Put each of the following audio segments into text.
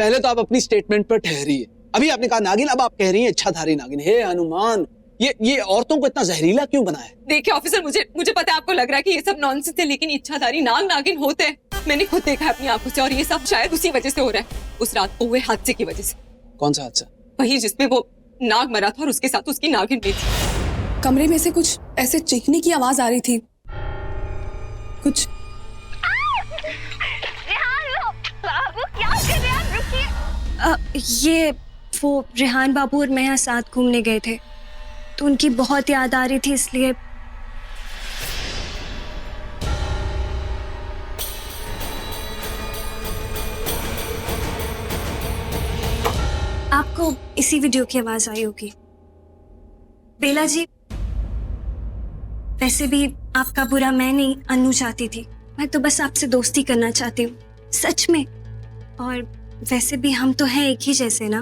पहले तो आप अपनी स्टेटमेंट पर ठहरिए। अभी आपने कहा नागिन, अब आप कह रही हैं इच्छाधारी नागिन। हे हनुमान, ये औरतों को इतना जहरीला क्यों बनाया? देखिए ऑफिसर, मुझे पता है आपको लग रहा है कि ये सब नॉनसेंस है, लेकिन इच्छाधारी नागिन होते हैं। मैंने खुद देखा है अपनी आंखों से, और ये सब शायद उसी वजह से हो रहा है, उस रात को हुए हादसे की वजह से। कौन सा हादसा? वही जिसमें वो नाग मरा था और उसके साथ उसकी नागिन भी थी। कमरे में से कुछ ऐसे चीखने की आवाज आ रही थी, कुछ। ये वो रेहान बाबू और मैं यहाँ साथ घूमने गए थे, तो उनकी बहुत याद आ रही थी, इसलिए। आपको इसी वीडियो की आवाज आई होगी। बेला जी, वैसे भी आपका बुरा मैं नहीं, अन्नू चाहती थी। मैं तो बस आपसे दोस्ती करना चाहती हूँ, सच में। और वैसे भी हम तो हैं एक ही जैसे ना।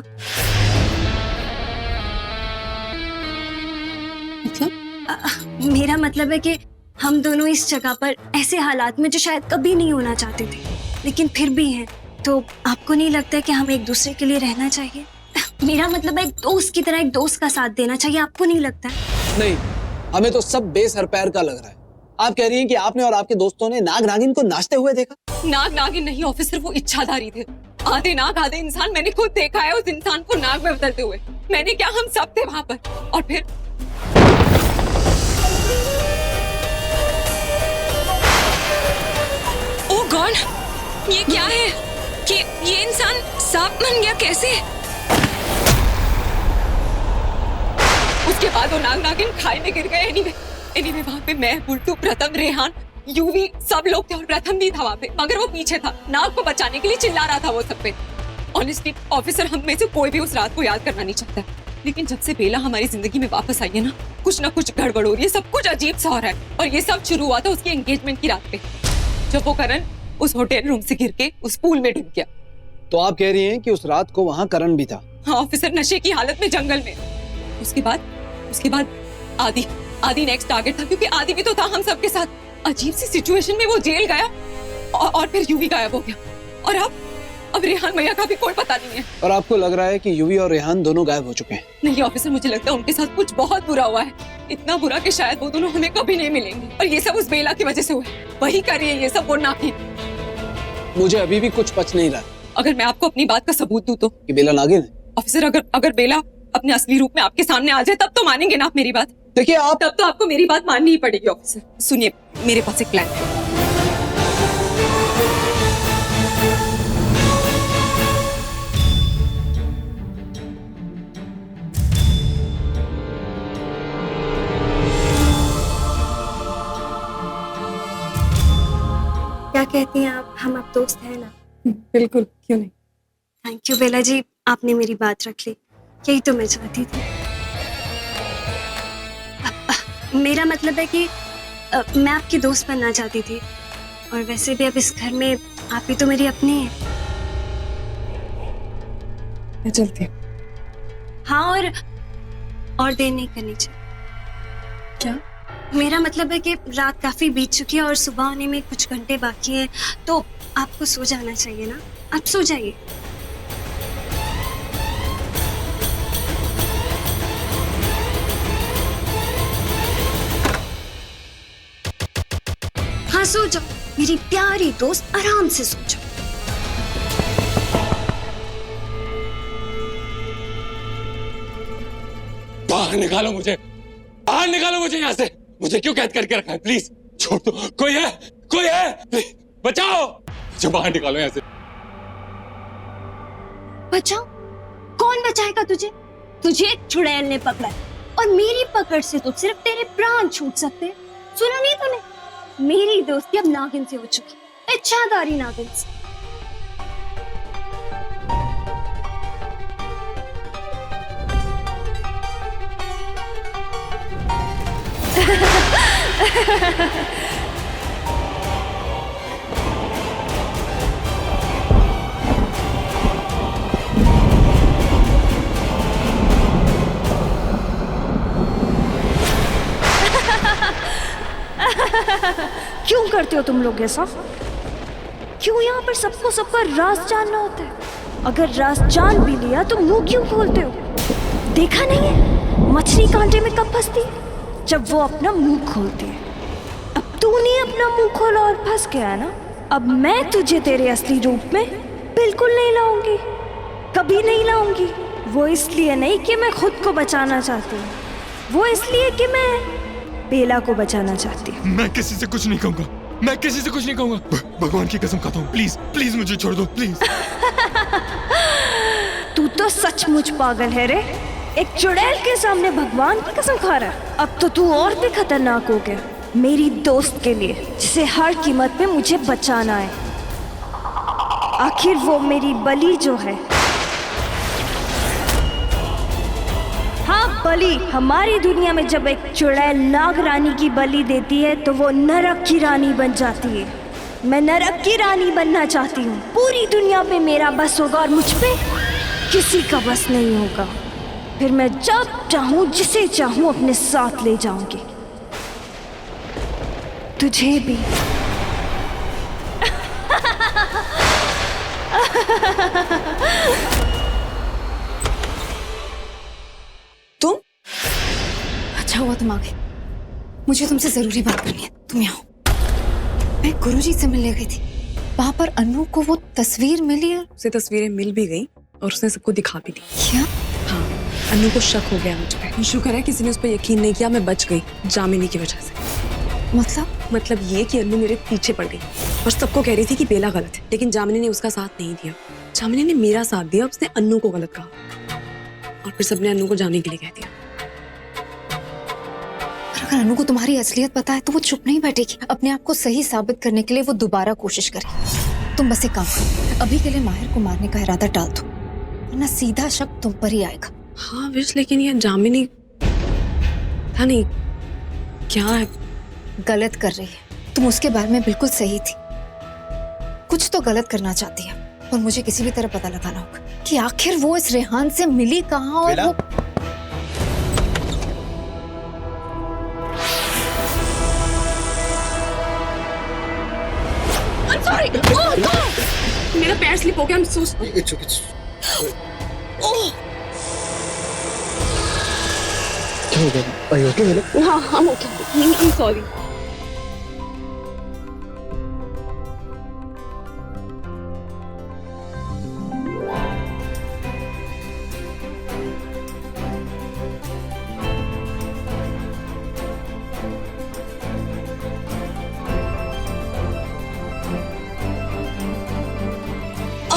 मतलब? मेरा मतलब है कि हम दोनों इस जगह पर ऐसे हालात में जो शायद कभी नहीं होना चाहते थे, लेकिन फिर भी हैं। तो आपको नहीं लगता कि हम एक दूसरे के लिए रहना चाहिए? मेरा मतलब है एक दोस्त की तरह एक दोस्त का साथ देना चाहिए, आपको नहीं लगता? नहीं, हमें तो सब बेसर पैर का लग रहा है। आप कह रही हैं कि आपने और आपके दोस्तों ने नाग नागिन को नाचते हुए देखा? नागिन नहीं ऑफिसर, वो इच्छाधारी थे। आधे नाग आधे इंसान। मैंने खुद देखा है उस इंसान को नाग में बदलते हुए। मैंने क्या, हम सब थे वहां पर। और फिर ओह गॉड, ये क्या है? कि ये इंसान सांप बन गया कैसे? उसके बाद वो नागिन खाई में गिर गए। एनीवे वहां पे मैं, बुल्टू, प्रथम, रेहान, यूवी, सब लोग थे और प्रथम भी था वहां पे, मगर वो पीछे था। नाग को बचाने के लिए चिल्ला रहा था वो सब पे। ऑनेस्टली ऑफिसर, हम में से कोई भी उस रात को याद करना नहीं चाहता, लेकिन जब से बेला हमारी जिंदगी में वापस आई है ना कुछ गड़बड़ हो रही है, सब कुछ अजीब सा हो रहा है। और ये सब शुरू हुआ था उसकी एंगेजमेंट की रात पे, जब वो करण उस होटल रूम से गिर के उस पूल में डूब गया। तो आप कह रही हैं कि उस रात को वहाँ करण भी था? हाँ ऑफिसर, नशे की हालत में जंगल में। उसके बाद आदि नेक्स्ट टारगेट था, क्योंकि आदि भी तो था हम सबके साथ। अजीब सी सिचुएशन में वो जेल गया और फिर यूवी गायब हो गया। और अब रेहान भैया का भी कोई पता नहीं है। और आपको लग रहा है कि यूवी और रेहान दोनों गायब हो चुके हैं? नहीं ऑफिसर, मुझे लगता है उनके साथ कुछ बहुत बुरा हुआ है, इतना बुरा कि शायद वो दोनों हमें कभी नहीं मिलेंगे। और ये सब उस बेला की वजह से हुआ है। वही कर रही है ये सब, वो नागिन। मुझे अभी भी कुछ पच नहीं रहा। अगर मैं आपको अपनी बात का सबूत दूं तो? कि बेला नागिन है? ऑफिसर, अगर बेला अपने असली रूप में आपके सामने आ जाए तब तो मानेंगे ना आप मेरी बात? देखिए तब तो आपको मेरी बात माननी ही पड़ेगी ऑफिसर। सुनिए, मेरे पास एक प्लान है। क्या कहती हैं आप, हम अब दोस्त हैं ना? बिल्कुल, क्यों नहीं। थैंक यू बेला जी, आपने मेरी बात रख ली, यही तो मैं चाहती थी। मेरा मतलब है कि मैं आपकी दोस्त बनना चाहती थी, और वैसे भी अब इस घर में आप ही तो मेरी अपनी हैं। मैं चलती हूँ। हाँ, और देर नहीं करनी चाहिए। क्या? मेरा मतलब है कि रात काफी बीत चुकी है और सुबह आने में कुछ घंटे बाकी हैं, तो आपको सो जाना चाहिए ना। आप सो जाइए। हाँ सो जाओ मेरी प्यारी दोस्त, आराम से सो जाओ। बाहर निकालो मुझे, बाहर निकालो मुझे यहाँ से। मुझे क्यों कैद करके रखा है? प्लीज छोड़ दो। कोई है? प्लीज बचाओ मुझे, बाहर निकालो यहाँ से। बचाओ? कौन बचाएगा तुझे? तुझे एक चुड़ैल ने पकड़ा है, और मेरी पकड़ से तो सिर्फ तेरे प्राण छूट सकते हैं। सुना नहीं तूने? मेरी दोस्ती अब नागिन से हो चुकी, इच्छाधारी नागिन से। क्यों करते हो तुम लोग ऐसा? क्यों यहाँ पर सबको सबका राज जानना होता है? अगर रास जान भी लिया तो मुंह क्यों खोलते हो? देखा नहीं है मछली कांटे में कब फंसती है? जब वो अपना मुंह खोलती है। अब तूने अपना मुंह खोला और फंस गया ना। अब मैं तुझे तेरे असली रूप में बिल्कुल नहीं लाऊंगी, कभी नहीं लाऊंगी। वो इसलिए नहीं कि मैं खुद को बचाना चाहती हूँ, वो इसलिए कि मैं बेला को बचाना चाहती हूँ। मैं किसी से कुछ नहीं कहूंगा, मैं किसी से कुछ नहीं कहूंगा। भगवान की कसम खाता हूँ, प्लीज प्लीज मुझे छोड़ दो प्लीज। तू तो सचमुच पागल है रे। एक चुड़ैल के सामने भगवान की कसम खा रहा है। अब तो तू और भी खतरनाक हो गया मेरी दोस्त के लिए, जिसे हर कीमत पे मुझे बचाना है। आखिर वो मेरी बलि जो है, हाँ बलि। हमारी दुनिया में जब एक चुड़ैल नाग रानी की बलि देती है तो वो नरक की रानी बन जाती है। मैं नरक की रानी बनना चाहती हूँ। पूरी दुनिया पे मेरा बस होगा और मुझ पे किसी का बस नहीं होगा। फिर मैं जब चाहूँ जिसे चाहूँ अपने साथ ले जाऊंगी, तुझे भी। तुम? अच्छा हुआ तुम आ गए, मुझे तुमसे जरूरी बात करनी है। तुम यहाँ आओ। मैं गुरुजी से मिलने गई थी, वहां पर अनु को वो तस्वीर मिली और उसे तस्वीरें मिल भी गई और उसने सबको दिखा भी दी। क्या? हाँ, अनु को शक हो गया मुझ पे। शुक्र है किसी ने उस पर यकीन नहीं किया, मैं बच गई जामिनी की वजह से। मतलब ये कि अनु मेरे पीछे पड़ गई और सबको कह रही थी कि बेला गलत है, लेकिन जामिनी ने उसका साथ नहीं दिया। जामिनी ने मेरा साथ दिया, उसने अनु को गलत कहा और फिर सबने अनु को जाने के लिए कह दिया। पर अगर अनु को तुम्हारी असलियत पता है तो वो चुप नहीं बैठेगी। अपने आप को सही साबित करने के लिए वो दोबारा कोशिश करेगी। तुम बस एक काम करो, अभी के लिए माहिर को मारने का इरादा टाल दो, वरना सीधा शक तुम पर ही आएगा। हाँ विश, लेकिन ये जामिनी था नहीं, क्या है? गलत कर रही है। तुम उसके बारे में बिल्कुल सही थी, कुछ तो गलत करना चाहती है और मुझे किसी भी तरह पता लगाना होगा कि आखिर वो इस रेहान से मिली कहाँ और वो... I'm sorry. Oh, no! मेरा पैर स्लिप हो गया। I'm so sorry. It's okay. Oh! क्या हो गया? Are you okay, बेला? हाँ, I'm okay. I'm sorry.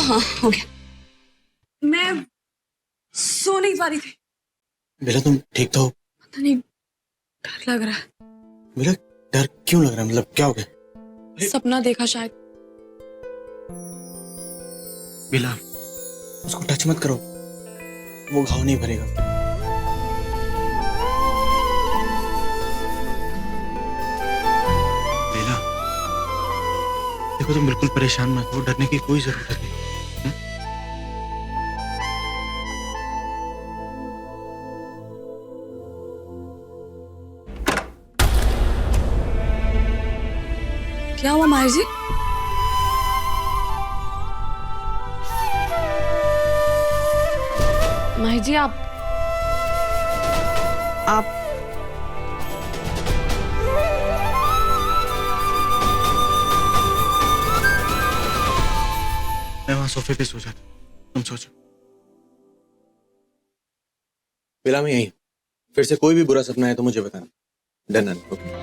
हाँ, हो गया। मैं सो नहीं पा रही थी। बेला तुम ठीक तो हो? पता नहीं, डर लग रहा है। बेला डर क्यों लग रहा है? मतलब क्या हो गया? सपना देखा शायद। बेला उसको टच मत करो, वो घाव नहीं भरेगा। बेला देखो तुम बिल्कुल परेशान मत हो, डरने की कोई जरूरत नहीं। क्या हुआ माहिर जी? माहिर जी आप मैं वहां सोफे पे सो जाता, तुम सोचो। बेला मैं यहीं, फिर से कोई भी बुरा सपना है तो मुझे बताना। Done. Okay.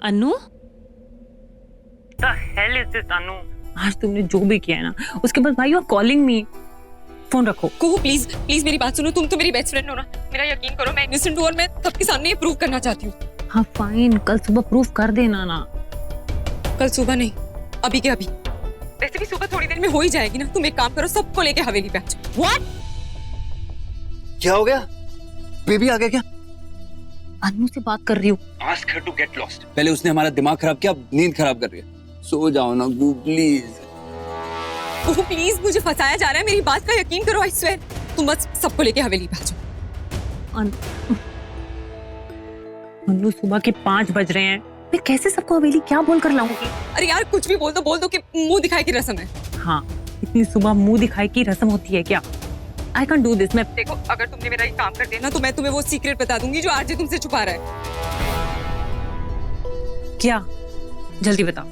Anu the hell is this Anu? आज तुमने जो भी किया है ना, उसके बाद भाई you are calling me. Phone रखो। कुहू प्लीज प्लीज मेरी बात सुनो, तुम तो मेरी बेस्ट फ्रेंड हो ना, मेरा यकीन करो, मैं इनोसेंट हूँ और मैं सबके सामने ये प्रूव करना चाहती हूँ। हाँ फाइन, कल सुबह प्रूफ कर देना ना। कल सुबह नहीं, अभी के अभी। वैसे भी सुबह थोड़ी देर में हो ही जाएगी ना। तुम एक काम करो, सबको लेके हवेली पे आ जाओ। व्हाट? क्या हो गया? बेबी आ गया क्या? अनु से बात कर रही हूँ। Ask her to get lost. पहले उसने हमारा दिमाग खराब किया, अब नींद खराब कर रही है। सो जाओ ना गू प्लीज। कुहू प्लीज, मुझे फंसाया जा रहा है, मेरी बात का यकीन करो, आई स्वेयर। तुम बस सबको लेके हवेली पे आ जाओ। अनु सुबह के 5 बज रहे हैं, मैं कैसे सबको हवेली क्या बोल कर लाऊंगी? अरे यार कुछ भी बोल दो कि मुंह दिखाई की रस्म है। हाँ, इतनी सुबह मुंह दिखाई की रस्म होती है क्या? I can do this. मैं देखो, अगर तुमने मेरा ये काम कर दिया ना, तो मैं तुम्हें वो सीक्रेट बता दूंगी जो आरजे तुमसे छुपा रहा है। क्या? जल्दी बताओ,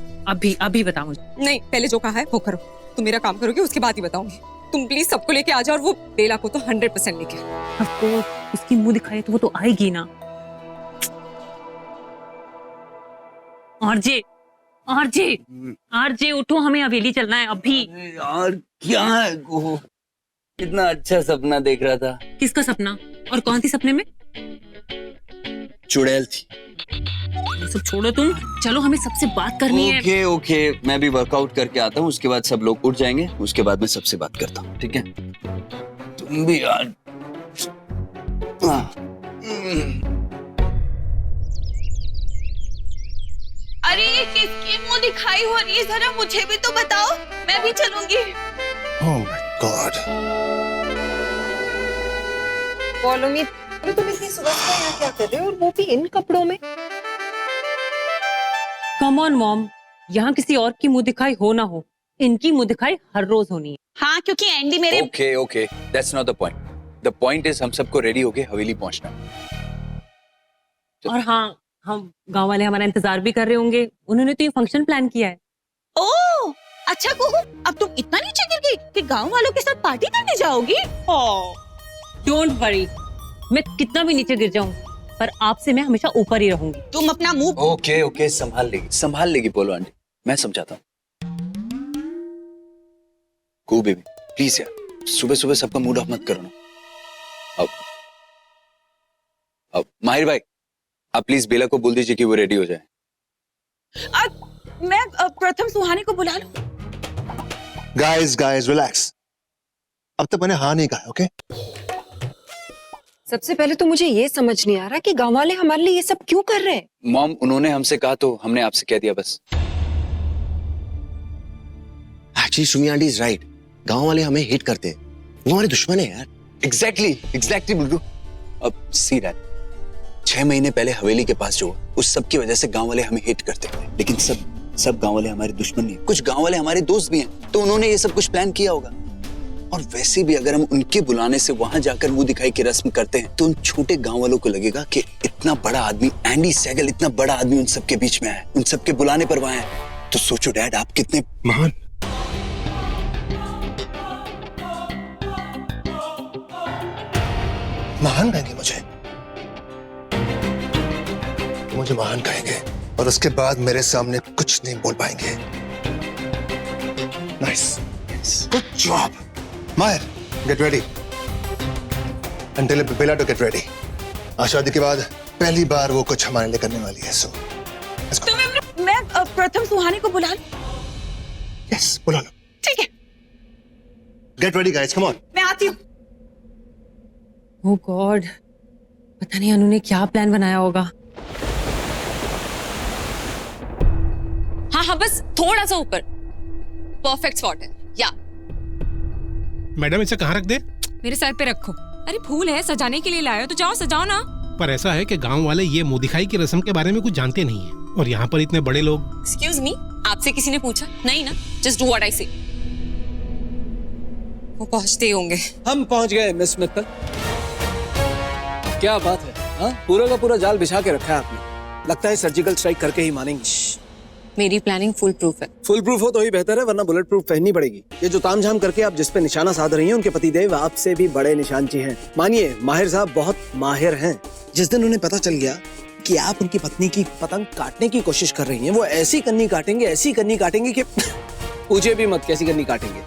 अभी बताओ मुझे। नहीं, पहले जो कहा है वो करो। तुम मेरा काम करोगे, उसके बाद ही बताऊंगी। तुम प्लीज सबको लेके आ जाओ और वो बेला को तो 100% लेके आओ। ऑफ कोर्स, उसकी मुंह दिखाई तो वो तो आएगी ना। आरजे उठो, हमें हवेली चलना है अभी। यार क्या है गो? कितना अच्छा सपना देख रहा था। किसका सपना? और कौन थी सपने में? चुड़ैल थी। ये सब छोड़ो तुम, चलो हमें सबसे बात करनी है। ओके, मैं भी वर्कआउट करके आता हूँ, उसके बाद सब लोग उठ जाएंगे, उसके बाद मैं सबसे बात करता हूँ, ठीक है? तुम भी यार। अरे ये किसकी मुंह दिखाई हो रही है, जरा मुझे भी तो बताओ, मैं भी चलूंगी। Oh my God. Follow me. तुम इतनी सुबह सुबह यहाँ क्या कर रहे हो, और वो भी इन कपड़ों में? कम ऑन मॉम, यहाँ किसी और की मुंह दिखाई हो ना हो, इनकी मुंह दिखाई हर रोज होनी है। हाँ, क्योंकि एंडी मेरे okay, that's not the point. The point is हम सबको रेडी होके हवेली पहुंचना। और हाँ, हम गांव वाले हमारा इंतजार भी कर रहे होंगे, उन्होंने तो ये फंक्शन प्लान किया है। ओह अच्छा कुहू, अब तुम इतना नीचे गिर गई कि गांव वालों के साथ पार्टी करने जाओगी? डोंट वरी, मैं कितना भी नीचे गिर जाऊं, पर आपसे मैं हमेशा ऊपर ही रहूंगी। तुम अपना मुंह ओके, संभाल लेगी बोलो आंटी, मैं समझाता हूँ। गो बेबी प्लीज यार, सुबह सुबह सबका मूड ऑफ मत करो ना। अब माहिर भाई, आप प्लीज बेला को बोल दीजिए कि वो रेडी हो जाए। मैं प्रथम सुहानी को बुला लूं? Guys, relax. अब तक मैंने हाँ नहीं कहा, ओके? सबसे पहले तो मुझे ये समझ नहीं आ रहा कि गांव वाले हमारे लिए ये सब क्यों कर रहे हैं। मॉम, उन्होंने हमसे कहा तो हमने आपसे कह दिया बस। Actually, Sumi aunty is right. गांव वाले हमें हिट करते हैं, वो हमारे दुश्मन है यार। Exactly बुल्लू। अब सी दैट 6 महीने पहले हवेली के पास जो हुआ, उस सब की वजह से गांव वाले हमें हिट करते हैं, लेकिन सब गांव वाले हमारे दुश्मन नहीं है, कुछ गांव वाले हमारे दोस्त भी हैं, तो उन्होंने ये सब कुछ प्लान किया होगा। और वैसे भी अगर हम उनके बुलाने से वहां जाकर मुंह दिखाई की रस्म करते हैं, तो उन छोटे गांव वालों को लगेगा कि इतना बड़ा आदमी एंडी सहगल, इतना बड़ा आदमी उन सबके बीच में है, उन सबके बुलाने पर वहां है। तो सोचो डैड, आप कितने महान कहेंगे मुझे महान कहेंगे, और उसके बाद मेरे सामने कुछ नहीं बोल पाएंगे। Nice, good job Mahir. Get ready and tell Bela to get ready. आज शादी के बाद पहली बार वो कुछ हमारे लिए करने वाली है। सो मैं प्रथम सुहानी को बुला लूं? यस, बुला लो। ठीक है, get ready guys, come on. मैं आती हूँ। ओह गॉड, पता नहीं अनु ने क्या प्लान बनाया होगा। हाँ, बस थोड़ा सा ऊपर। परफेक्ट स्पॉट है। या मैडम, इसे कहाँ रख दे? मेरे सर पे रखो। अरे फूल है, सजाने के लिए लाए हो तो जाओ सजाओ ना। पर ऐसा है कि गांव वाले ये मुंह दिखाई की रस्म के बारे में कुछ जानते नहीं है, और यहाँ पर इतने बड़े लोग। एक्सक्यूज मी, आपसे किसी ने पूछा? नहीं ना, जस्ट डू व्हाट आई से। वो पहुंचते ही होंगे। हम पहुंच गए मिस मित्तल। क्या बात है, हाँ? पूरा का पूरा जाल बिछा के रखा है आपने। लगता है सर्जिकल स्ट्राइक करके ही मानेंगे। मेरी प्लानिंग फुल प्रूफ है। फुल प्रूफ हो तो ही बेहतर है, वरना बुलेट प्रूफ पहननी पड़ेगी। ये जो तामझाम करके आप जिस पे निशाना साध रही हैं, उनके पतिदेव आपसे भी बड़े निशानची हैं। मानिए, माहिर साहब बहुत माहिर हैं। जिस दिन उन्हें पता चल गया कि आप उनकी पत्नी की पतंग काटने की कोशिश कर रही हैं। वो ऐसी कन्नी काटेंगे कि पूछे भी मत कैसी कन्नी काटेंगे,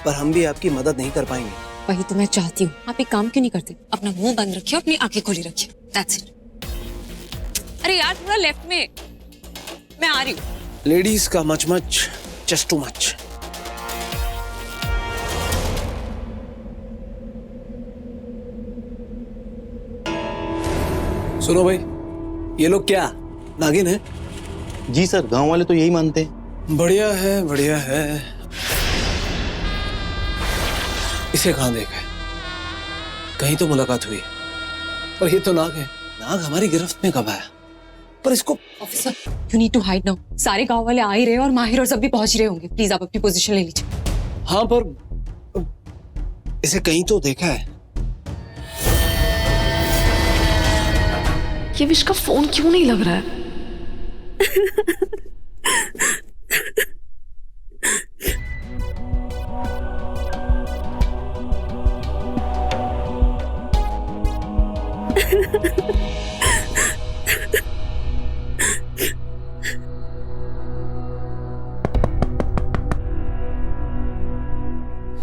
पर हम भी आपकी मदद नहीं कर पाएंगे। वही तो मैं चाहती हूँ। आप एक काम क्यों नहीं करते? अपना मुंह बंद रखिए, अपनी आंखें खोली रखिए। That's it. अरे यार थोड़ा लेफ्ट में, मैं आ रही हूँ। लेडीज का मच जस्ट टू मच। सुनो भाई, ये लोग क्या नागिन है? जी सर, गांव वाले तो यही मानते हैं। बढ़िया है। इसे कहां देखा है? कहीं तो मुलाकात हुई, पर ये तो नाग है। नाग हमारी गिरफ्त में कब आया? पर इसको officer, you need to hide now. सारे गांव वाले आ ही रहे हैं और माहिर और सब भी पहुंच रहे होंगे। प्लीज आप अपनी पोजीशन ले लीजिए। हाँ, पर इसे कहीं तो देखा है। ये विश का फोन क्यों नहीं लग रहा है?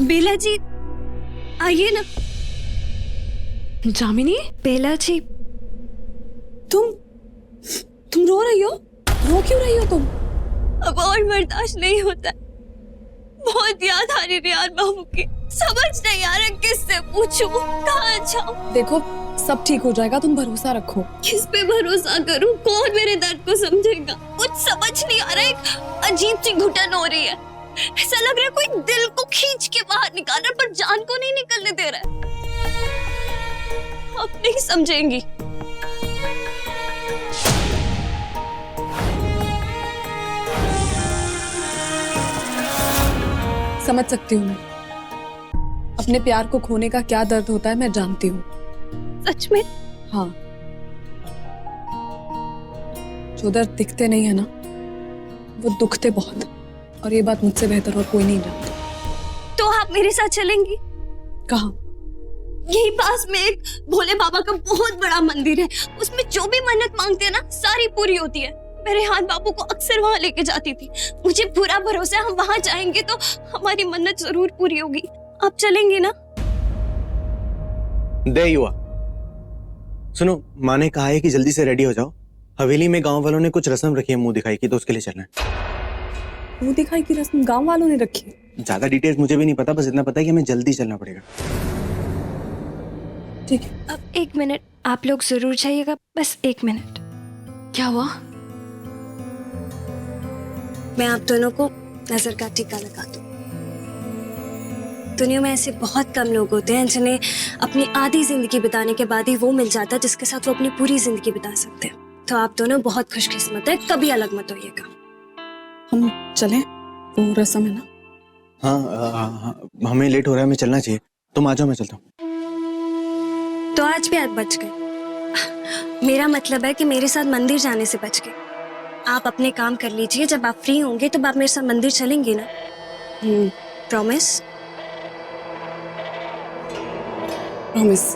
बेला जी आइए ना। जामिनी, बेला जी, तुम रो रही हो? रो क्यों रही हो तुम? अब और बर्दाश्त नहीं होता। बहुत याद आ रही है बाबू की। समझ नहीं आ रहा किससे पूछूं, कहाँ जाऊं। देखो सब ठीक हो जाएगा, तुम भरोसा रखो। किस पे भरोसा करूं? कौन मेरे दर्द को समझेगा? कुछ समझ नहीं आ रहा। एक अजीब सी घुटन हो रही है। ऐसा लग रहा है कोई दिल को खींच के बाहर निकाल रहा है, पर जान को नहीं निकलने दे रहा है। आप नहीं समझेंगी। समझ सकती हूँ मैं। अपने प्यार को खोने का क्या दर्द होता है मैं जानती हूँ। सच में? हाँ, जो दर्द दिखते नहीं है ना, वो दुखते बहुत। और ये बात मुझसे बेहतर और कोई नहीं जानता। तो आप मेरे साथ चलेंगी? कहाँ? यही पास में एक भोले बाबा का बहुत बड़ा मंदिर है। उसमें जो भी मन्नत मांगते हैं ना, सारी पूरी होती है। मैं रेहान बाबू को अक्सर वहाँ लेके जाती थी। मुझे पूरा भरोसा है हम वहाँ जाएंगे तो हमारी मन्नत जरूर पूरी होगी। आप चलेंगे ना? दे युवा, सुनो, माँ ने कहा है कि जल्दी से रेडी हो जाओ। हवेली में गांव वालों ने कुछ रस्म रखी है मुंह दिखाई की, तो उसके लिए चलना है। मुंह दिखाई की रस्म गांव वालों ने रखी? ज्यादा डिटेल्स मुझे भी नहीं पता, बस इतना पता है कि हमें जल्दी चलना पड़ेगा। ठीक है। अब एक मिनट, आप लोग जरूर जाइएगा, बस एक मिनट। क्या हुआ? मैं आप दोनों को नजर का टीका लगा दूं। दुनिया में ऐसे बहुत कम लोग होते हैं जिन्हें अपनी आधी जिंदगी बिताने के बाद ही वो मिल जाता है जिसके साथ वो अपनी पूरी जिंदगी बिता सकते हैं। तो आप दोनों बहुत खुशकिस्मत है, कभी अलग मत होइएगा। हम चलें? वो रस्म है ना? हाँ, हमें लेट हो रहा है, हमें चलना चाहिए। तुम आ जाओ, मैं चलता हूँ। तो आज भी आप बच गए। मेरा मतलब है कि मेरे साथ मंदिर जाने से बच गए। आप अपने काम कर लीजिए, जब आप फ्री होंगे तब आप मेरे साथ मंदिर चलेंगे ना? प्रॉमिस? प्रॉमिस।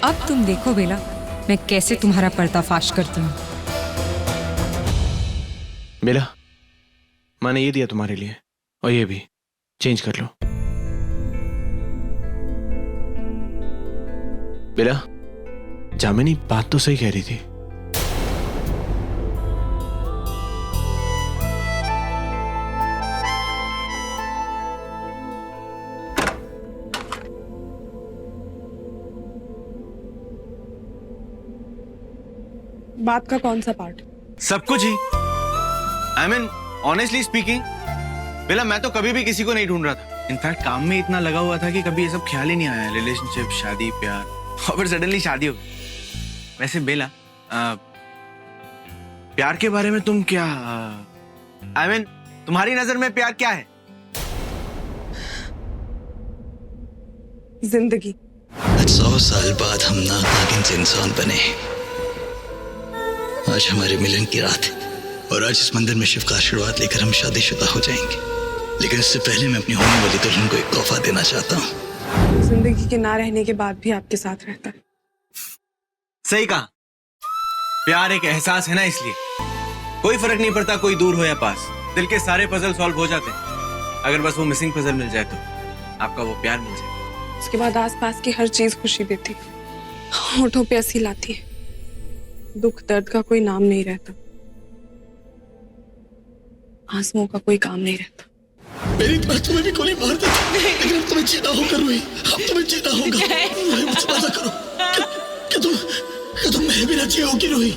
अब तुम देखो बेला, मैं कैसे तुम्हारा पर्दाफाश करती हूँ। बेला, माँ ने ये दिया तुम्हारे लिए, और ये भी चेंज कर लो। बेला, जामिनी बात तो सही कह रही थी। बात का कौन सा पार्ट? सब कुछ ही। आई मीन ऑनेस्टली स्पीकिंग, बेला मैं तो कभी भी किसी को नहीं ढूंढ रहा था। इनफैक्ट काम में इतना लगा हुआ था कि कभी ये सब ख्याल ही नहीं आया, रिलेशनशिप, शादी, प्यार, और फिर सडनली शादी हो गई। वैसे बेला, प्यार के बारे में तुम क्या, I mean, तुम्हारी नजर में प्यार क्या है? जिंदगी। 100 साल बाद हम नागिन से इंसान बने। आज हमारे मिलन की रात है और आज इस मंदिर में शिव का आशीर्वाद लेकर हम शादीशुदा हो जाएंगे। लेकिन इससे पहले मैं अपनी होने वाली दुल्हन को एक तोहफा देना चाहता हूँ। जिंदगी के ना रहने के बाद भी आपके साथ रहता है। सही कहा। प्यार एक एहसास है ना, इसलिए कोई फर्क नहीं पड़ता कोई दूर हो या पास, दिल के सारे पजल सॉल्व हो जाते हैं अगर बस वो मिसिंग पजल मिल जाए तो आपका वो प्यार मिल जाए। उसके बाद आसपास की हर चीज खुशी देती, होठों पे हंसी लाती है, दुख दर्द का कोई नाम नहीं रहता, आंसुओं का कोई काम नहीं रहता। मेरी तरह तुम्हें भी गोली मार देती, लेकिन अब तुम्हें जीना होगा रूही, अब तुम्हें जीना होगा। रूही मुझसे वादा करो कि तुम मेरे बिना जियोगी रूही,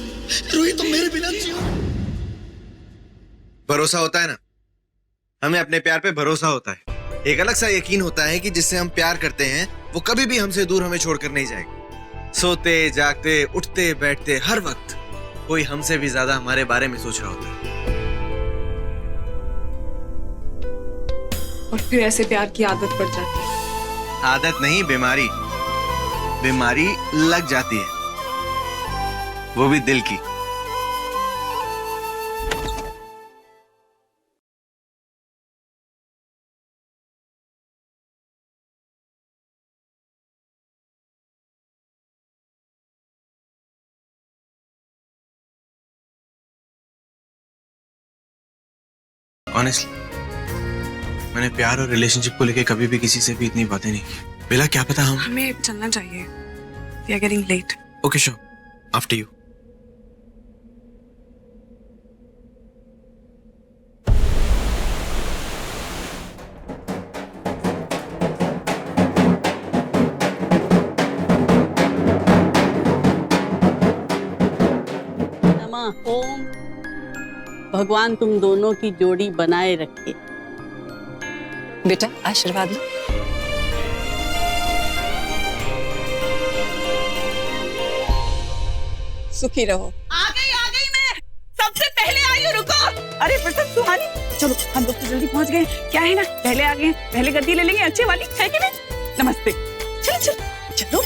रूही तुम मेरे बिना जियो। भरोसा होता है ना, हमें अपने प्यार पे भरोसा होता है, एक अलग सा यकीन होता है कि जिससे हम प्यार करते हैं वो कभी भी हमसे दूर हमें छोड़कर नहीं जाएगा। सोते जागते उठते बैठते हर वक्त कोई हमसे भी ज्यादा हमारे बारे में सोच रहा होता है। और फिर ऐसे प्यार की आदत पड़ जाती है। आदत नहीं, बीमारी, बीमारी लग जाती है, वो भी दिल की। ऑनेस्टली मैंने प्यार और रिलेशनशिप को लेके कभी भी किसी से भी इतनी बातें नहीं की। बेला, क्या पता हमें चलना चाहिए। We are getting late. Okay, sure. After you. ओम, भगवान तुम दोनों की जोड़ी बनाए रखे। बेटा आशीर्वाद लो। सुखी रहो। आ गई मैं, सबसे पहले आई हूँ, रुको। अरे प्रसाद तुम्हारी, चलो हम लोग तो जल्दी पहुँच गए। क्या है ना, पहले आ गए, पहले गद्दी ले लेंगे अच्छे वाली, है कि नहीं? नमस्ते। चलो चलो चलो।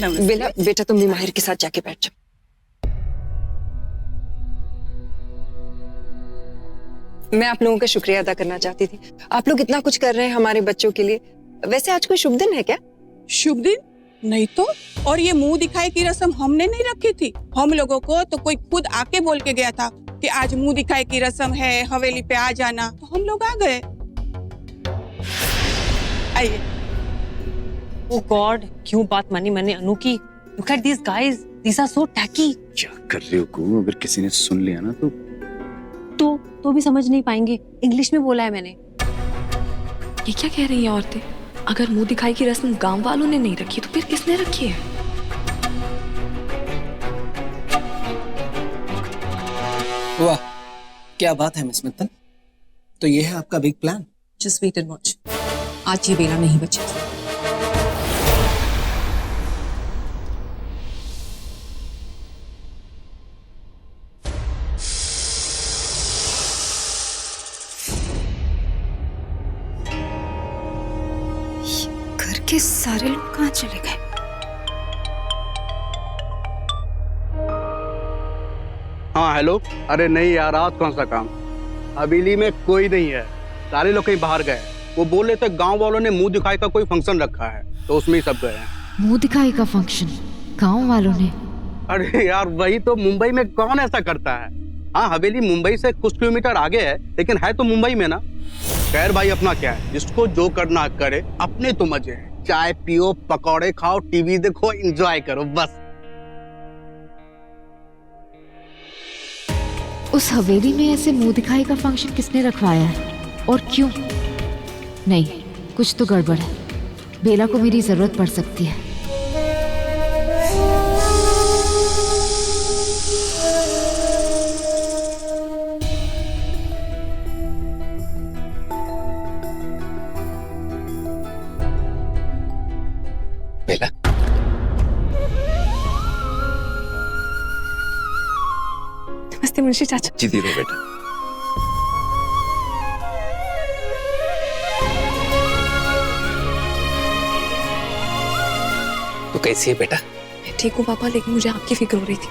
नमस्ते। बेटा तुम भी माहिर के साथ जाके बैठ जाओ। मैं आप लोगों का शुक्रिया अदा करना चाहती थी, आप लोग इतना कुछ कर रहे हैं हमारे बच्चों के लिए। वैसे आज कोई शुभ दिन है क्या? शुभ दिन नहीं तो, और ये मुंह दिखाई की रस्म हमने नहीं रखी थी। हम लोगों को तो कोई खुद आके बोल के गया था कि आज मुंह दिखाई की रस्म है, हवेली पे आ जाना, तो हम लोग आ गए। आइए। ओह गॉड, क्यों बात मानी मैंने अनु की? Look at these guys, these are so tacky. क्या कर रहे हो गुरु? अगर किसी ने सुन लिया ना तो भी समझ नहीं पाएंगे। इंग्लिश में बोला है मैंने। ये क्या कह रही हैं औरतें? अगर मुंह दिखाई की रस्म गांव वालों ने नहीं रखी तो फिर किसने रखी है? वाह, क्या बात है मिस मित्तल। तो ये है आपका big plan? Just wait and watch. आज ये बेला नहीं बचेगी। के सारे लोग कहाँ चले गए? हाँ हेलो। अरे नहीं यार, रात कौन सा काम, हवेली में कोई नहीं है, सारे लोग कहीं बाहर गए। वो बोल रहे थे गांव वालों ने मुंह दिखाई का कोई फंक्शन रखा है, तो उसमें ही सब गए हैं। मुंह दिखाई का फंक्शन गांव वालों ने? अरे यार वही तो, मुंबई में कौन ऐसा करता है। हाँ हवेली मुंबई से कुछ किलोमीटर आगे है, लेकिन है तो मुंबई में ना। खैर भाई अपना क्या है, जिसको जो करना करे, अपने तो मजे हैं। चाय पियो, पकौड़े खाओ, टीवी देखो, एंजॉय करो बस। उस हवेली में ऐसे मुंह दिखाई का फंक्शन किसने रखवाया है और क्यों? नहीं, कुछ तो गड़बड़ है। बेला को मेरी जरूरत पड़ सकती है। बेला, नमस्ते मुंशी चाचा। जीती रहो बेटा। तो कैसी है बेटा? मैं ठीक हूँ पापा, लेकिन मुझे आपकी फिक्र हो रही थी।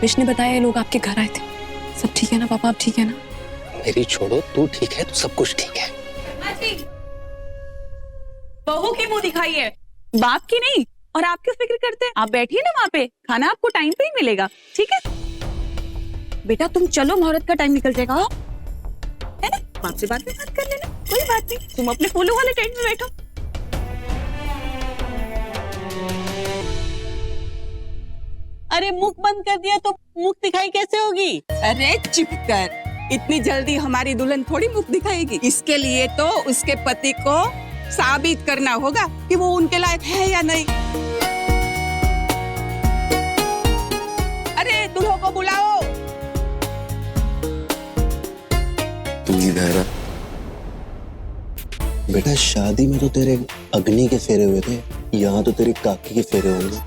विश ने बताया ये लोग आपके घर आए थे। सब ठीक है ना पापा? आप ठीक है ना? मेरी छोड़ो, तू ठीक है तो सब कुछ ठीक है। बहू की मुंह दिखाई है, बाप की नहीं। और आप क्यों फिक्र करते हैं? आप बैठिए ना वहाँ पे, खाना आपको टाइम पे ही मिलेगा, ठीक है? बेटा तुम चलो, मुहूर्त का टाइम निकल जाएगा, है ना? बाप से बाद में बात कर लेना, कोई बात नहीं। तुम अपने फूलों वाले टेंट में बैठो। अरे मुख बंद कर दिया तो मुख दिखाई कैसे होगी? अरे चुप कर, इतनी जल्दी हमारी दुल्हन थोड़ी मुख दिखाएगी। इसके लिए तो उसके पति को साबित करना होगा कि वो उनके लायक है या नहीं। अरे दूल्हों को बुलाओ। तू इधर आ। बेटा शादी में तो तेरे अग्नि के फेरे हुए थे, यहाँ तो तेरी काकी के फेरे होंगे।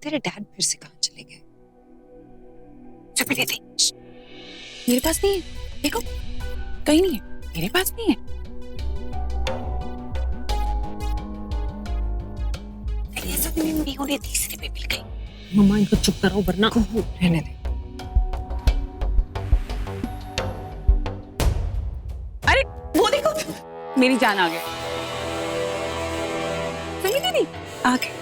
तेरे डैड फिर से कहाँ चले गए? चुप रही थी। मेरे पास नहीं है, देखो कहीं नहीं है, मेरे पास नहीं है। ऐसा भी नहीं होने, तीसरे पे मिल गई। मम्मा इनको चुप कराओ वरना रहने दे। अरे वो देखो, मेरी जान आ गई। सही दीदी आ गए।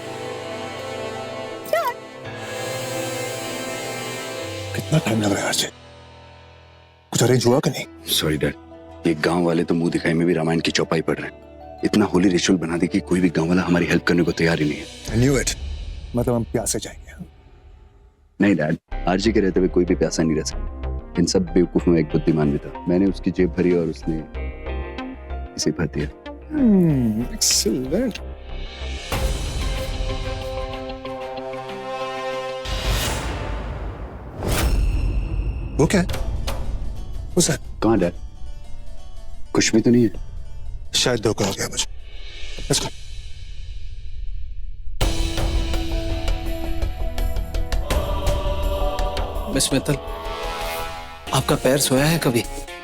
कितना टाइम लग रहा है आज? कुछ अरेंज हुआ कि नहीं? सॉरी डैड, ये गांव वाले तो मुंह दिखाई में भी रामायण की चौपाई पढ़ रहे हैं। इतना होली रिचुअल बना दी कि कोई भी गांव वाला हमारी हेल्प करने को तैयार ही नहीं है। I knew it. मतलब हम प्यासे जाएंगे। नहीं डैड, आरजी के रहते हुए कोई भी प्यासा नहीं रह सकता। इन सब बेवकूफ में एक बुद्धिमान भी था। मैंने उसकी जेब भरी और उसने इसे भर दिया। Excellent. वो क्या है? उसे कहाँ डैड? कुछ भी तो नहीं है। शायद धोखा हो गया मुझे। Let's go. मिस मित्तल, आपका पैर सोया है कभी?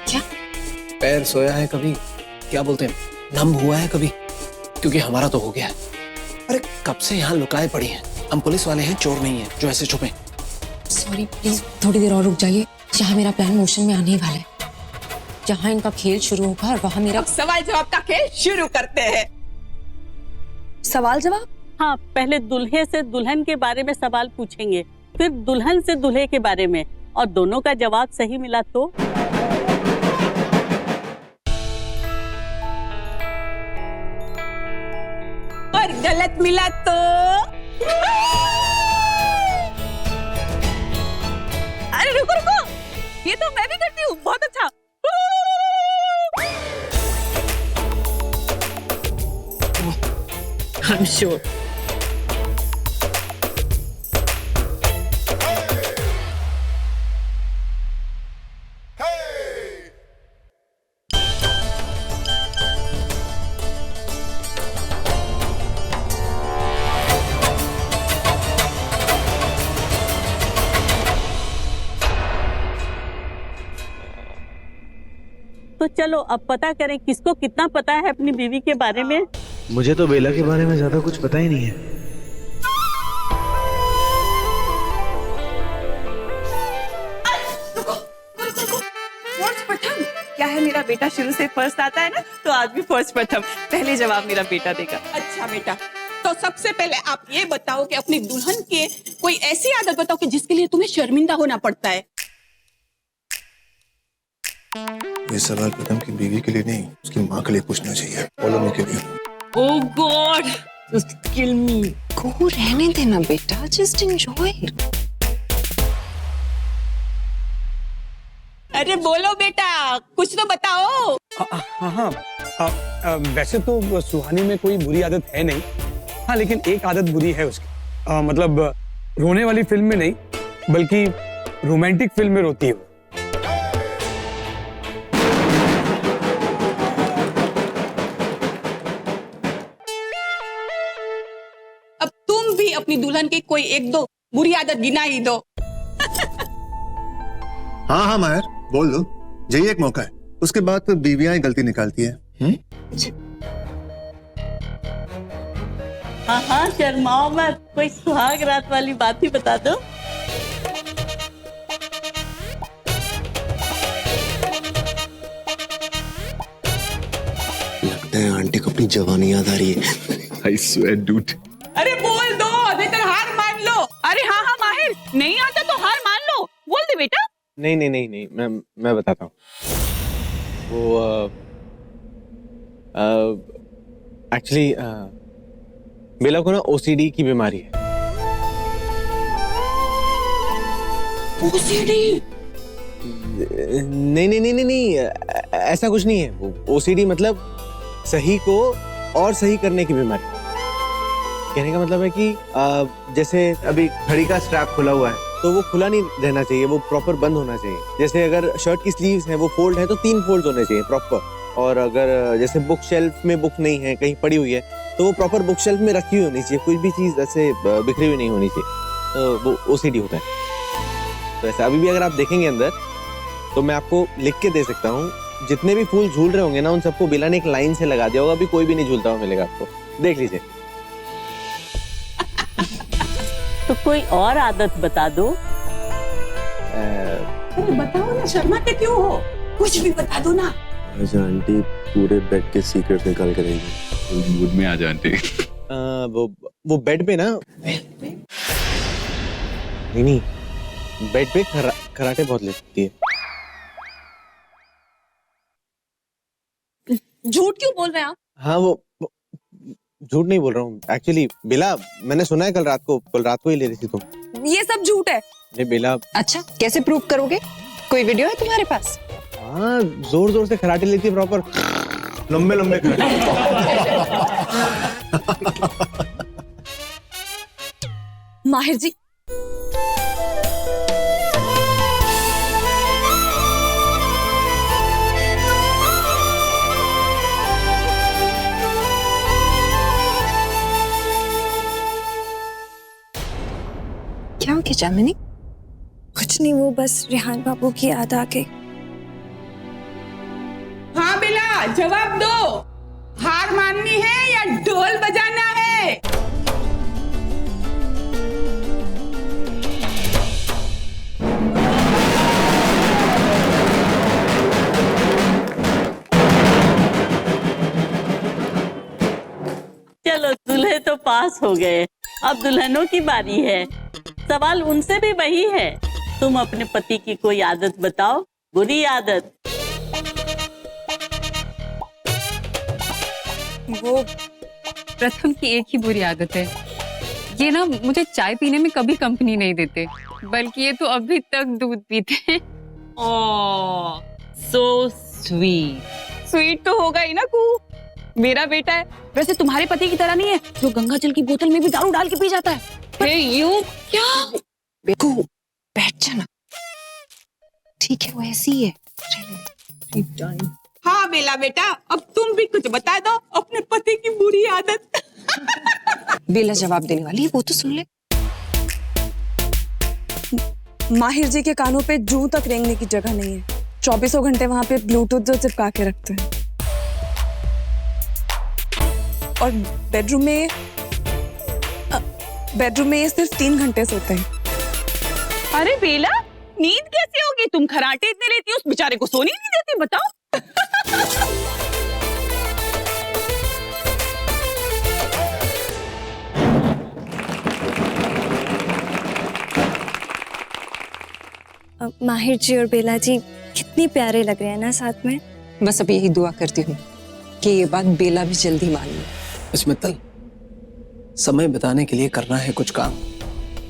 क्या? पैर सोया है कभी? क्या बोलते हैं, नम हुआ है कभी? क्योंकि हमारा तो हो गया है। अरे कब से यहाँ लुकाए पड़ी हैं। हम पुलिस वाले हैं, चोर नहीं हैं जो ऐसे छुपे। सॉरी, प्लीज थोड़ी देर और रुक जाइए। यहाँ मेरा प्लान मोशन में आने ही वाला है। जहाँ इनका खेल शुरू होगा और वहाँ मेरा सवाल जवाब का खेल शुरू करते हैं। सवाल जवाब? हाँ, पहले दूल्हे से दुल्हन के बारे में सवाल पूछेंगे, फिर दुल्हन से दूल्हे के बारे में, और दोनों का जवाब सही मिला तो और गलत मिला तो अरे रुको रुको, ये तो मैं भी करती हूँ, बहुत अच्छा। I'm sure. तो चलो अब पता करें किसको कितना पता है अपनी बीवी के बारे में। मुझे तो बेला के बारे में ज्यादा कुछ पता ही नहीं है। फर्स्ट प्रथम क्या है, मेरा बेटा शुरू से फर्स्ट आता है ना, तो आज भी फर्स्ट प्रथम। पहले जवाब मेरा बेटा देगा। अच्छा बेटा, तो सबसे पहले आप ये बताओ कि अपनी दुल्हन की कोई ऐसी आदत बताओ कि जिसके लिए तुम्हें शर्मिंदा होना पड़ता है। ये सवाल प्रथम की बीवी के लिए नहीं, उसकी माँ के लिए पूछना चाहिए। फॉलो मी के लिए। Oh God, just kill me. को रहने देना बेटा, जस्ट एंजॉय। अरे बोलो बेटा, कुछ तो बताओ। हाँ, वैसे तो सुहानी में कोई बुरी आदत है नहीं। हाँ, लेकिन एक आदत बुरी है उसकी। मतलब रोने वाली फिल्म में नहीं, बल्कि रोमांटिक फिल्म में रोती है वो। अब तुम भी अपनी दुल्हन की कोई एक दो बुरी आदत गिना ही दो। हाँ हाँ मायर, बोल दो, यही एक मौका है। उसके बाद तो बीवियां ही गलती निकालती है। हाँ हाँ, शर्माओ मत, कोई सुहाग रात वाली बात ही बता दो। लगता है आंटी को अपनी जवानी याद आ रही है। I swear, dude. अरे बोल दो, देकर हार मान लो। अरे हाँ हाँ माहिर, नहीं आता तो हार मान लो, बोल दे बेटा। नहीं, मैं बताता हूँ। वो एक्चुअली बेला को ना OCD की बीमारी है। OCD? नहीं, ऐसा कुछ नहीं है। वो OCD मतलब सही को और सही करने की बीमारी। कहने का मतलब है कि जैसे अभी घड़ी का स्ट्रैप खुला हुआ है तो वो खुला नहीं रहना चाहिए, वो प्रॉपर बंद होना चाहिए। जैसे अगर शर्ट की स्लीव्स हैं वो फोल्ड है तो 3 फोल्ड होने चाहिए प्रॉपर। और अगर जैसे बुक शेल्फ में बुक नहीं है, कहीं पड़ी हुई है, तो वो प्रॉपर बुक शेल्फ में रखी हुई होनी चाहिए, कोई भी चीज ऐसे बिखरी हुई नहीं होनी चाहिए। तो वो OCD होता है। तो ऐसा अभी भी अगर आप देखेंगे अंदर तो मैं आपको लिख के दे सकता हूँ, जितने भी फूल झूल रहे होंगे ना उन सबको बेला ने एक लाइन से लगा दिया होगा, अभी कोई भी नहीं झूलता हुआ मिलेगा आपको, देख लीजिए। तो कोई और आदत बता दो। अरे बताओ ना, शर्माते क्यों हो? कुछ भी बता दो ना। आज आंटी पूरे बेड के सीक्रेट निकाल करेंगी। मूड में आ जा आंटी। वो बेड पे ना, नहीं बेड पे खराटे बहुत लेती है। झूठ क्यों बोल रहे हैं आप? हाँ वो झूठ नहीं बोल रहा हूँ एक्चुअली। बेला, मैंने सुना है कल रात को ही ले रही थी तुम। ये सब झूठ है। नहीं बेला। अच्छा, कैसे प्रूव करोगे? कोई वीडियो है तुम्हारे पास? हाँ, जोर से खराटे लेती है प्रॉपर, लंबे माहिर जी, क्या हो गया जामिनी? कुछ नहीं, वो बस रेहान बाबू की याद आ गई। हाँ बेला, जवाब दो, हार माननी है या ढोल बजाना है? चलो, दूल्हे तो पास हो गए, अब दुल्हनों की बारी है। सवाल उनसे भी वही है, तुम अपने पति की कोई आदत बताओ, बुरी आदत। वो प्रथम की एक ही बुरी आदत है, ये ना मुझे चाय पीने में कभी कंपनी नहीं देते, बल्कि ये तो अभी तक दूध पीते हैं। ओह, सो स्वीट। स्वीट तो होगा ही ना कू, मेरा बेटा है। वैसे तुम्हारे पति की तरह नहीं है जो गंगा जल की बोतल में भी दारू डाल के पी जाता है। यू क्या? बेकू, बैठ जाना। ठीक है, वो ऐसी ही है। हाँ बेला बेटा, अब तुम भी कुछ बता दो अपने पति की बुरी आदत। बेला जवाब देने वाली है, वो तो सुन ले। माहिर जी के कानों पे जूं तक रेंगने की जगह नहीं है। 24 घंटे वहां पे ब्लूटूथ जो चिपका के रखते हैं। और बेडरूम में ये सिर्फ 3 घंटे सोते हैं। अरे बेला, नींद कैसे होगी? तुम खराटे इतने लेती हो, उस बेचारे को सोने नहीं देती, बताओ। माहिर जी और बेला जी कितनी प्यारे लग रहे हैं ना साथ में। बस अब यही दुआ करती हूँ कि ये बात बेला भी जल्दी मान ले। बस मित्तल, समय बिताने के लिए करना है कुछ काम।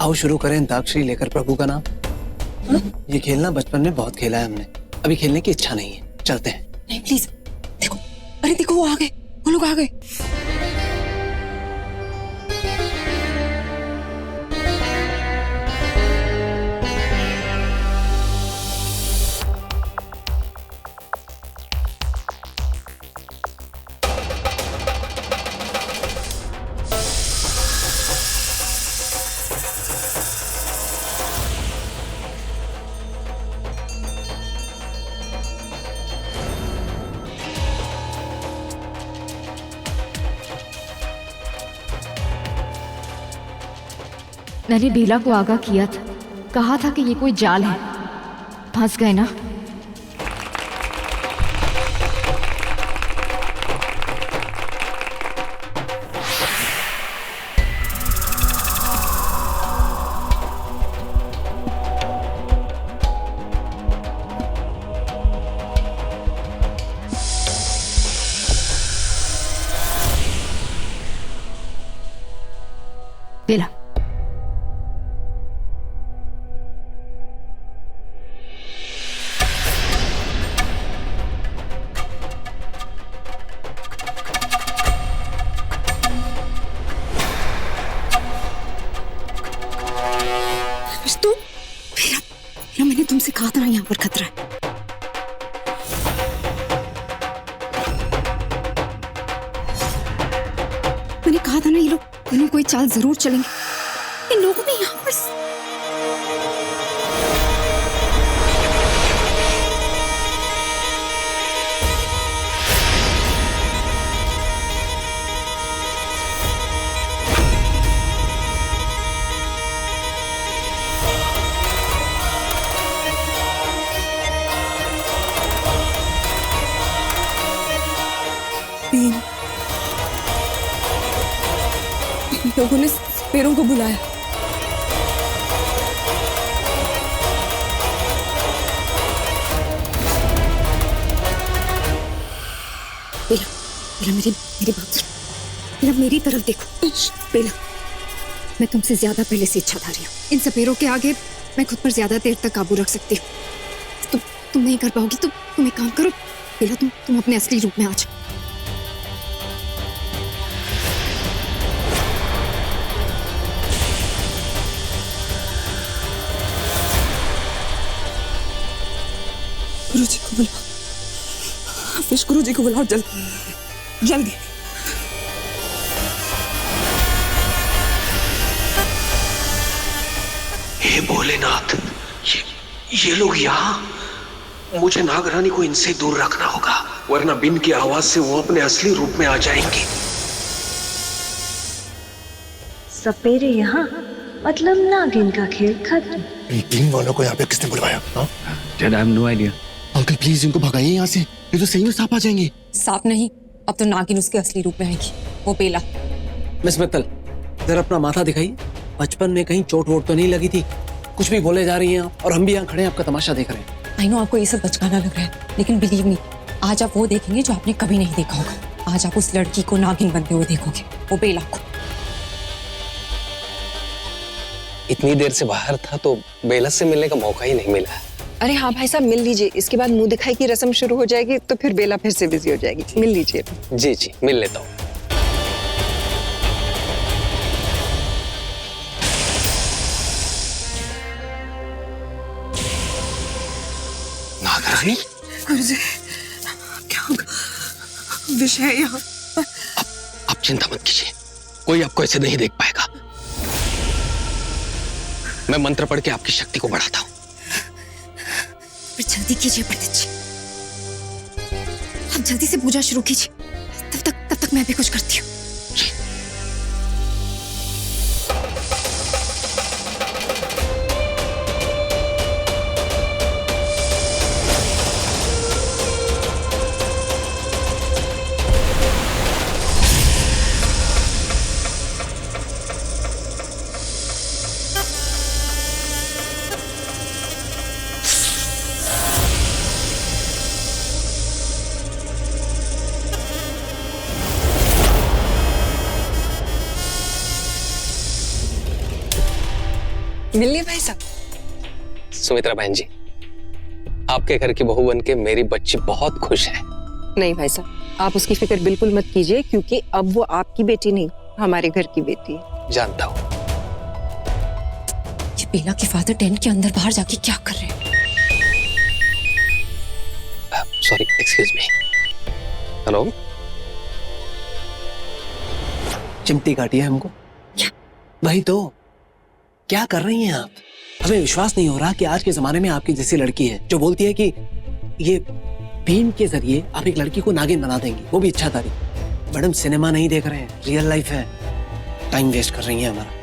आओ शुरू करें अंताक्षरी लेकर प्रभु का नाम। ये खेलना बचपन में बहुत खेला है हमने, अभी खेलने की इच्छा नहीं है, चलते हैं। नहीं प्लीज, देखो, अरे देखो वो आ गए, वो लोग आ गए। मैंने बेला को आगाह किया था, कहा था कि ये कोई जाल है। फंस गए ना। बेला, तो बेला, मैंने तुमसे कहा था ना यहाँ पर खतरा है। मैंने कहा था ना ये लोग कोई चाल जरूर चलेंगे। इन लोगों ने यहाँ पर लोगों ने पैरों को बुलाया। बेला, बेला मेरी बात सुन। बेला मेरी तरफ देखो। बेला, मैं तुमसे ज्यादा पहले से इच्छाधारी हूँ। इन सपेरों के आगे मैं खुद पर ज्यादा देर तक काबू रख सकती हूँ। तुम नहीं कर पाओगी तो तुम एक काम करो बेला, तुम अपने असली रूप में आ जाओ। गुरुजी को बुलाओ, हाफिज गुरुजी को बुलाओ जल्दी जल्दी। हे भोलेनाथ, ये लोग यहाँ। मुझे नागरानी को इनसे दूर रखना होगा, वरना बिन की आवाज से वो अपने असली रूप में आ जाएंगे। सपेरे यहाँ मतलब नागिन का खेल खत्म। इन वालों को यहाँ पे किसने बुलवाया? Dad, I have no idea. Uncle please इनको भगाइए यहाँ से, ये तो सही में सांप आ जाएंगे। सांप नहीं, अब तो नागिन उसके असली रूप में आएगी, वो बेला। मिस मित्तल, जरा अपना माथा दिखाइए। बचपन में कहीं चोट वोट तो नहीं लगी थी? कुछ भी बोले जा रही हैं आप, और हम भी यहाँ खड़े हैं आपका तमाशा देख रहे हैं। आई नो आपको ये सब बचकाना लग रहा है, लेकिन बिलीव मी, आज आप वो देखेंगे जो आपने कभी नहीं देखा होगा। आज आप उस लड़की को नागिन बनते हुए देखोगे, वो बेला को। इतनी देर से बाहर था तो बेला से मिलने का मौका ही नहीं मिला। अरे हाँ भाई साहब, मिल लीजिए। इसके बाद मुंह दिखाई की रस्म शुरू हो जाएगी तो फिर बेला फिर से बिजी हो जाएगी। मिल लीजिए। जी जी, मिल लेता हूँ। नागरानी, गुरुजी क्या होगा? विषय है यहाँ। आप चिंता मत कीजिए, कोई आपको ऐसे नहीं देख पाएगा। मैं मंत्र पढ़ के आपकी शक्ति को बढ़ाता हूँ। जल्दी कीजिए पंडित जी, आप जल्दी से पूजा शुरू कीजिए। तब तक मैं भी कुछ करती हूँ। मिल लिए भाई साहब? सुमित्रा बहन जी, आपके घर की बहू बनके मेरी बच्ची बहुत खुश है। नहीं भाई साहब, आप उसकी फिक्र बिल्कुल मत कीजिए, क्योंकि अब वो आपकी बेटी नहीं, हमारे घर की बेटी है। जानता हूँ। ये बेला के फादर टेंट के अंदर बाहर जाके क्या कर रहे हैं? Sorry, excuse me. हेलो, चिमटी काटी है हमको। वही तो, क्या कर रही हैं आप? हमें विश्वास नहीं हो रहा कि आज के जमाने में आपकी जैसी लड़की है जो बोलती है कि ये भीम के जरिए आप एक लड़की को नागिन बना देंगी, वो भी इच्छाधारी। मैडम, सिनेमा नहीं देख रहे हैं, रियल लाइफ है। टाइम वेस्ट कर रही हैं हमारा।